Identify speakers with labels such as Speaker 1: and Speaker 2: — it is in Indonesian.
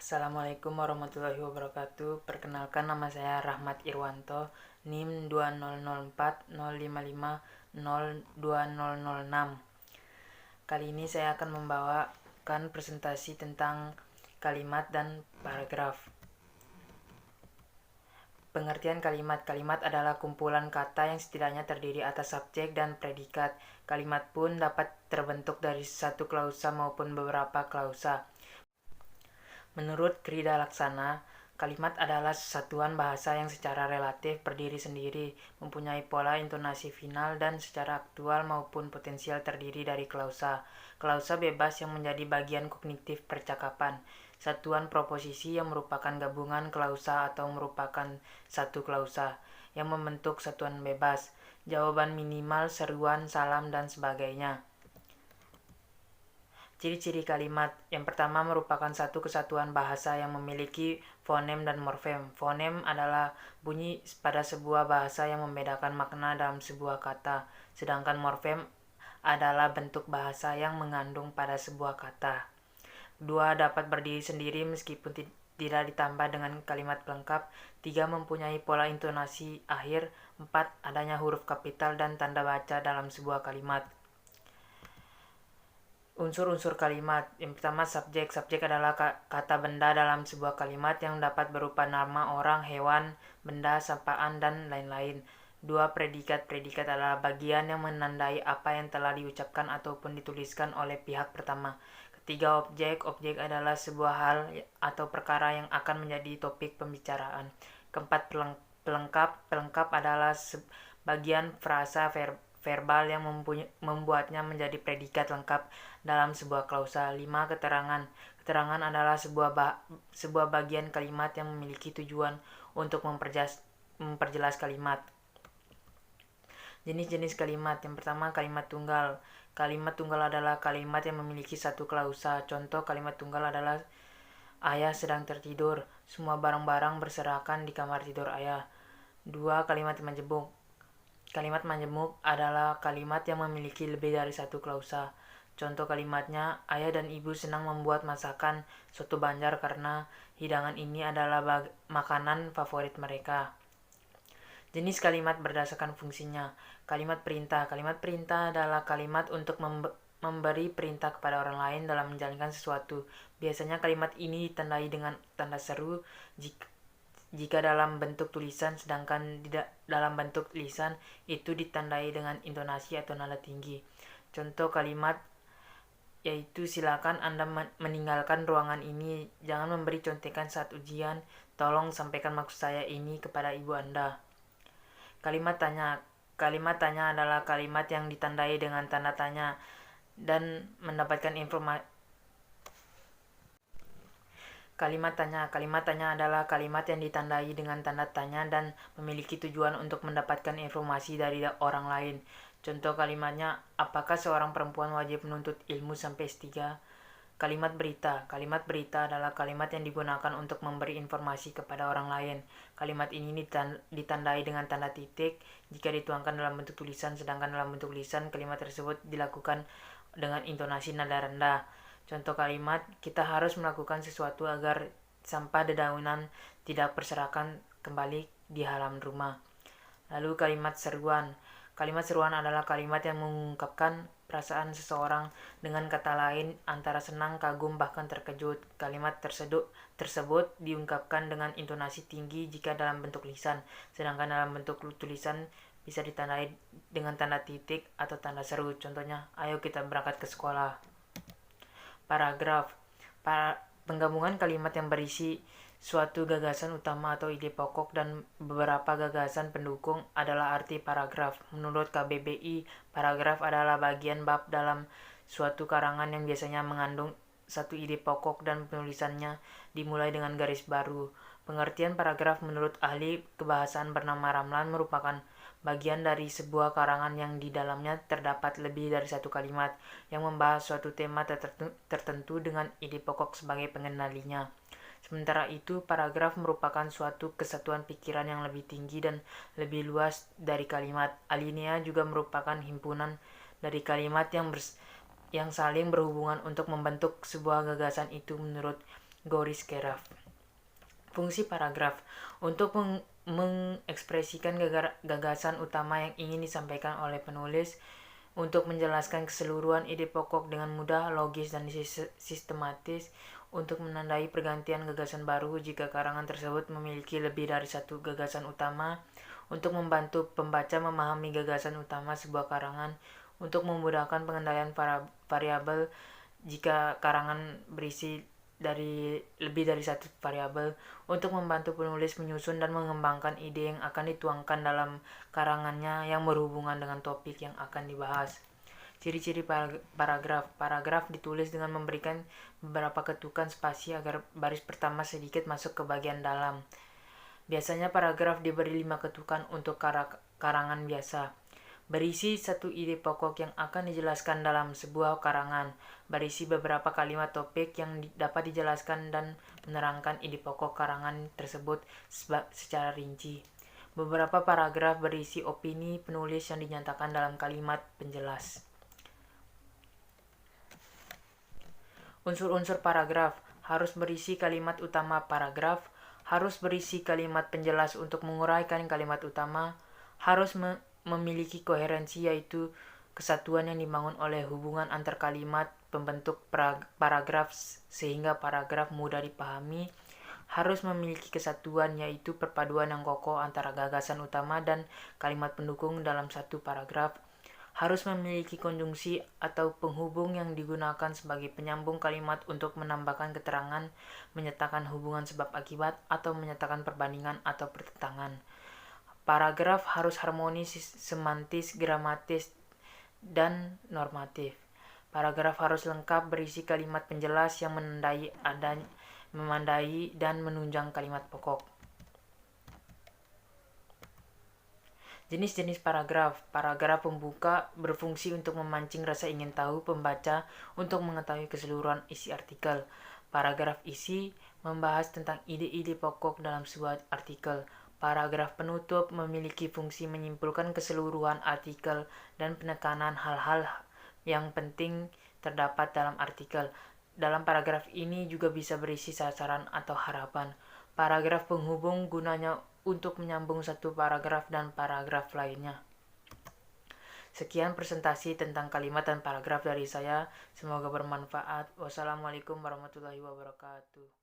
Speaker 1: Assalamualaikum warahmatullahi wabarakatuh. Perkenalkan, nama saya Rahmat Irwanto, NIM 200405502006. Kali ini saya akan membawakan presentasi tentang kalimat dan paragraf. Pengertian kalimat. Kalimat adalah kumpulan kata yang setidaknya terdiri atas subjek dan predikat. Kalimat pun dapat terbentuk dari satu klausa maupun beberapa klausa. Menurut Krida Laksana, kalimat adalah satuan bahasa yang secara relatif berdiri sendiri, mempunyai pola intonasi final dan secara aktual maupun potensial terdiri dari klausa. Klausa bebas yang menjadi bagian kognitif percakapan. Satuan proposisi yang merupakan gabungan klausa atau merupakan satu klausa yang membentuk satuan bebas. Jawaban minimal, seruan, salam, dan sebagainya. Ciri-ciri kalimat. Yang pertama merupakan satu kesatuan bahasa yang memiliki fonem dan morfem. Fonem adalah bunyi pada sebuah bahasa yang membedakan makna dalam sebuah kata, sedangkan morfem adalah bentuk bahasa yang mengandung pada sebuah kata. Dua, dapat berdiri sendiri meskipun tidak ditambah dengan kalimat pelengkap. Tiga, mempunyai pola intonasi akhir. Empat, adanya huruf kapital dan tanda baca dalam sebuah kalimat. Unsur-unsur kalimat. Yang pertama, subjek. Subjek adalah kata benda dalam sebuah kalimat yang dapat berupa nama orang, hewan, benda, sapaan, dan lain-lain. Dua, predikat. Predikat adalah bagian yang menandai apa yang telah diucapkan ataupun dituliskan oleh pihak pertama. Ketiga, objek. Objek adalah sebuah hal atau perkara yang akan menjadi topik pembicaraan. Keempat, pelengkap. Pelengkap adalah bagian frasa verbal yang membuatnya menjadi predikat lengkap dalam sebuah klausa. 5. Keterangan. Keterangan adalah sebuah bagian kalimat yang memiliki tujuan untuk memperjelas kalimat. Jenis-jenis kalimat. Yang pertama, kalimat tunggal. Kalimat tunggal adalah kalimat yang memiliki satu klausa. Contoh kalimat tunggal adalah ayah sedang tertidur. Semua barang-barang berserakan di kamar tidur ayah. 2. Kalimat majemuk. Kalimat majemuk adalah kalimat yang memiliki lebih dari satu klausa. Contoh kalimatnya, ayah dan ibu senang membuat masakan soto Banjar karena hidangan ini adalah makanan favorit mereka. Jenis kalimat berdasarkan fungsinya. Kalimat perintah. Kalimat perintah adalah kalimat untuk memberi perintah kepada orang lain dalam menjalankan sesuatu. Biasanya kalimat ini ditandai dengan tanda seru jika dalam bentuk tulisan, sedangkan dalam bentuk lisan itu ditandai dengan intonasi atau nada tinggi. Contoh kalimat yaitu, silakan Anda meninggalkan ruangan ini, jangan memberi contekan saat ujian, tolong sampaikan maksud saya ini kepada ibu Anda. Kalimat tanya. Kalimat tanya adalah kalimat yang ditandai dengan tanda tanya dan mendapatkan informasi. Kalimat tanya. Kalimat tanya adalah kalimat yang ditandai dengan tanda tanya dan memiliki tujuan untuk mendapatkan informasi dari orang lain. Contoh kalimatnya, apakah seorang perempuan wajib menuntut ilmu sampai S3? Kalimat berita. Kalimat berita adalah kalimat yang digunakan untuk memberi informasi kepada orang lain. Kalimat ini ditandai dengan tanda titik jika dituangkan dalam bentuk tulisan, sedangkan dalam bentuk lisan kalimat tersebut dilakukan dengan intonasi nada rendah. Contoh kalimat, kita harus melakukan sesuatu agar sampah dedaunan tidak berserakan kembali di halaman rumah. Lalu kalimat seruan. Kalimat seruan adalah kalimat yang mengungkapkan perasaan seseorang dengan kata lain antara senang, kagum, bahkan terkejut. Kalimat tersebut diungkapkan dengan intonasi tinggi jika dalam bentuk lisan, sedangkan dalam bentuk tulisan bisa ditandai dengan tanda titik atau tanda seru. Contohnya, ayo kita berangkat ke sekolah. Paragraf. Penggabungan kalimat yang berisi suatu gagasan utama atau ide pokok dan beberapa gagasan pendukung adalah arti paragraf. Menurut KBBI, paragraf adalah bagian bab dalam suatu karangan yang biasanya mengandung satu ide pokok dan penulisannya dimulai dengan garis baru. Pengertian paragraf menurut ahli kebahasaan bernama Ramlan merupakan bagian dari sebuah karangan yang di dalamnya terdapat lebih dari satu kalimat yang membahas suatu tema tertentu dengan ide pokok sebagai pengendalinya. Sementara itu, paragraf merupakan suatu kesatuan pikiran yang lebih tinggi dan lebih luas dari kalimat. Alinea juga merupakan himpunan dari kalimat yang saling berhubungan untuk membentuk sebuah gagasan itu menurut Goris Keraf. Fungsi paragraf untuk mengekspresikan gagasan utama yang ingin disampaikan oleh penulis, untuk menjelaskan keseluruhan ide pokok dengan mudah, logis, dan sistematis, untuk menandai pergantian gagasan baru jika karangan tersebut memiliki lebih dari satu gagasan utama, untuk membantu pembaca memahami gagasan utama sebuah karangan, untuk memudahkan pengendalian variabel jika karangan berisi lebih dari satu variabel, untuk membantu penulis menyusun dan mengembangkan ide yang akan dituangkan dalam karangannya yang berhubungan dengan topik yang akan dibahas. Ciri-ciri paragraf. Paragraf ditulis dengan memberikan beberapa ketukan spasi agar baris pertama sedikit masuk ke bagian dalam. Biasanya paragraf diberi 5 ketukan untuk karangan biasa. Berisi satu ide pokok yang akan dijelaskan dalam sebuah karangan. Berisi beberapa kalimat topik yang dapat dijelaskan dan menerangkan ide pokok karangan tersebut secara rinci. Beberapa paragraf berisi opini penulis yang dinyatakan dalam kalimat penjelas. Unsur-unsur paragraf harus berisi kalimat utama paragraf, harus berisi kalimat penjelas untuk menguraikan kalimat utama, harus memiliki koherensi yaitu kesatuan yang dibangun oleh hubungan antar kalimat pembentuk paragraf sehingga paragraf mudah dipahami, harus memiliki kesatuan yaitu perpaduan yang kokoh antara gagasan utama dan kalimat pendukung dalam satu paragraf, harus memiliki konjungsi atau penghubung yang digunakan sebagai penyambung kalimat untuk menambahkan keterangan, menyatakan hubungan sebab akibat, atau menyatakan perbandingan atau pertentangan. Paragraf harus harmonis, semantis, gramatis, dan normatif. Paragraf harus lengkap berisi kalimat penjelas yang memandai dan menunjang kalimat pokok. Jenis-jenis paragraf. Paragraf pembuka berfungsi untuk memancing rasa ingin tahu pembaca untuk mengetahui keseluruhan isi artikel. Paragraf isi membahas tentang ide-ide pokok dalam sebuah artikel. Paragraf penutup memiliki fungsi menyimpulkan keseluruhan artikel dan penekanan hal-hal yang penting terdapat dalam artikel. Dalam paragraf ini juga bisa berisi sasaran atau harapan. Paragraf penghubung gunanya untuk menyambung satu paragraf dan paragraf lainnya. Sekian presentasi tentang kalimat dan paragraf dari saya. Semoga bermanfaat. Wassalamualaikum warahmatullahi wabarakatuh.